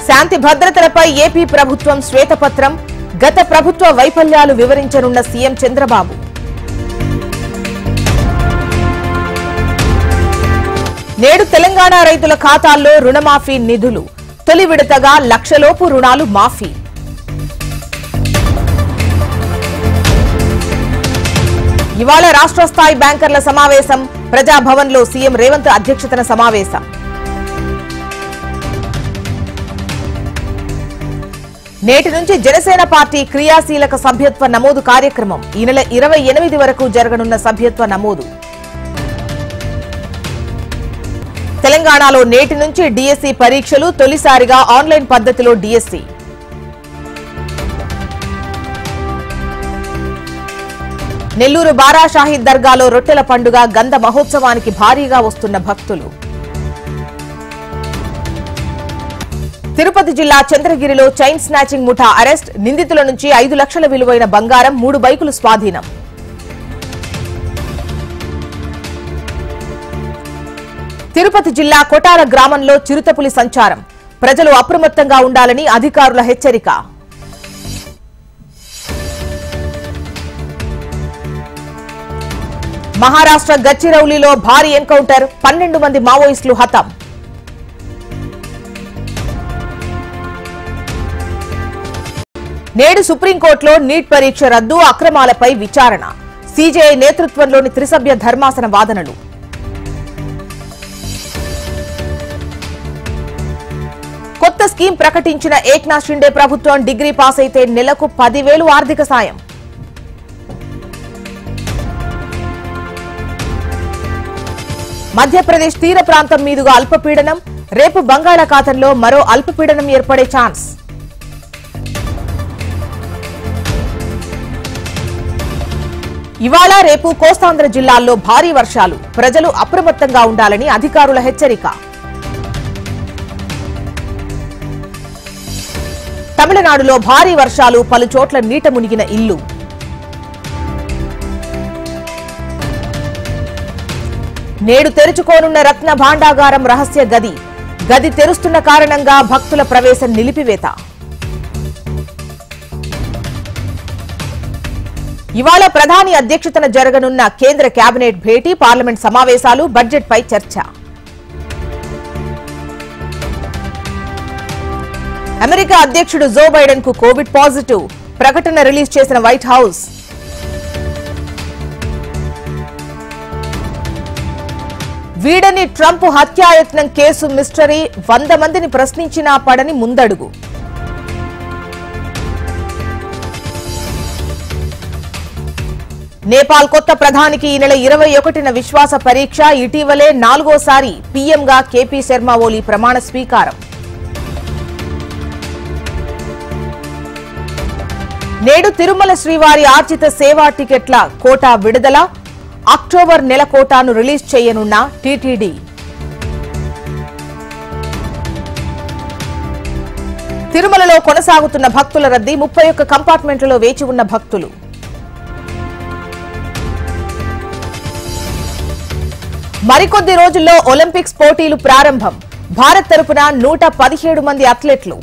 శాంతి భద్రతలపై AP ప్రభుత్వం శ్వేతపత్రం గత ప్రభుత్వ వైఫల్యాలు వివరించనున్న సీఎం చంద్రబాబు. నేడు తెలంగాణ రైతుల ఖాతాల్లో రుణమాఫీ నిధులు తొలి విడతగా లక్షలోపు రుణాలు మాఫీ. ఇవాళ రాష్ట్ర స్థాయి బ్యాంకర్ల సమావేశం. ప్రజాభవన్లో సీఎం రేవంత్ అధ్యక్షతన సమావేశం. నేటి నుంచి జనసేన పార్టీ క్రియాశీలక సభ్యత్వ నమోదు కార్యక్రమం. ఈ నెల 28 వరకు జరగనున్న సభ్యత్వ నమోదు. తెలంగాణలో నేటి నుంచి డిఎస్సి పరీక్షలు. తొలిసారిగా ఆన్లైన్ పద్ధతిలో డిఎస్సి. నెల్లూరు బారా షాహీద్ దర్గాలో రొట్టెల పండుగ. గంధ మహోత్సవానికి భారీగా వస్తున్న భక్తులు. తిరుపతి జిల్లా చంద్రగిరిలో చైన్ స్నాచింగ్ ముఠా అరెస్ట్. నిందితుల నుంచి 5 లక్షల విలువైన బంగారం, 3 బైకులు స్వాధీనం. తిరుపతి జిల్లా కొటార గ్రామంలో చిరుతపులి సంచారం. ప్రజలు అప్రమత్తంగా ఉండాలని అధికారుల హెచ్చరిక. మహారాష్ట్ర గచ్చిరౌలిలో భారీ ఎన్కౌంటర్. 12 మంది మావోయిస్టులు హతం. నేడు సుప్రీంకోర్టులో నీట్ పరీక్ష రద్దు. అక్రమాలపై విచారణ. సీజేఐ నేతృత్వంలోని త్రిసభ్య ధర్మాసన వాదనలు. కొత్త స్కీమ్ ప్రకటించిన ఏక్నాథ్ షిండే ప్రభుత్వం. డిగ్రీ పాస్ అయితే నెలకు 10,000 ఆర్థిక సాయం. మధ్యప్రదేశ్ తీర ప్రాంతం మీదుగా అల్పపీడనం. రేపు బంగాళాఖాతంలో మరో అల్పపీడనం ఏర్పడే ఛాన్స్. ఇవాళ రేపు కోస్తాంధ్ర జిల్లాల్లో భారీ వర్షాలు. ప్రజలు అప్రమత్తంగా ఉండాలని అధికారుల హెచ్చరిక. తమిళనాడులో భారీ వర్షాలు. పలు చోట్ల నీట మునిగిన ఇల్లు. నేడు తెరుచుకోనున్న రత్న భాండాగారం రహస్య గది. గది తెరుస్తున్న కారణంగా భక్తుల ప్రవేశం నిలిపివేత. ఇవాళ ప్రధాని అధ్యక్షతన జరగనున్న కేంద్ర కేబినెట్ భేటీ. పార్లమెంట్ సమావేశాలు. బడ్జెట్పై చర్చ. అమెరికా అధ్యక్షుడు జో బైడెన్ కు కోవిడ్ పాజిటివ్. ప్రకటన రిలీజ్ చేసిన వైట్ హౌస్. వీడని ట్రంప్ హత్యాయత్నం కేసు మిస్టరీ. 100 మందిని ప్రశ్నించినా పడని ముందడుగు. నేపాల్ కొత్త ప్రధానికి ఈ నెల 21న విశ్వాస పరీక్ష. ఇటీవలే 4వసారి పీఎంగా కేపీ శర్మ ఓలీ ప్రమాణ స్వీకారం. నేడు తిరుమల శ్రీవారి ఆర్జిత సేవా టికెట్ల కోటా విడుదల. అక్టోబర్ నెల కోటాను రిలీజ్ చేయనున్న టీటీడీ. తిరుమలలో కొనసాగుతున్న భక్తుల రద్దీ. 31 కంపార్ట్మెంట్లలో వేచి ఉన్న భక్తులు. మరికొద్ది రోజుల్లో ఒలింపిక్స్ పోటీలు ప్రారంభం. భారత్ తరపున 117 మంది అథ్లెట్లు.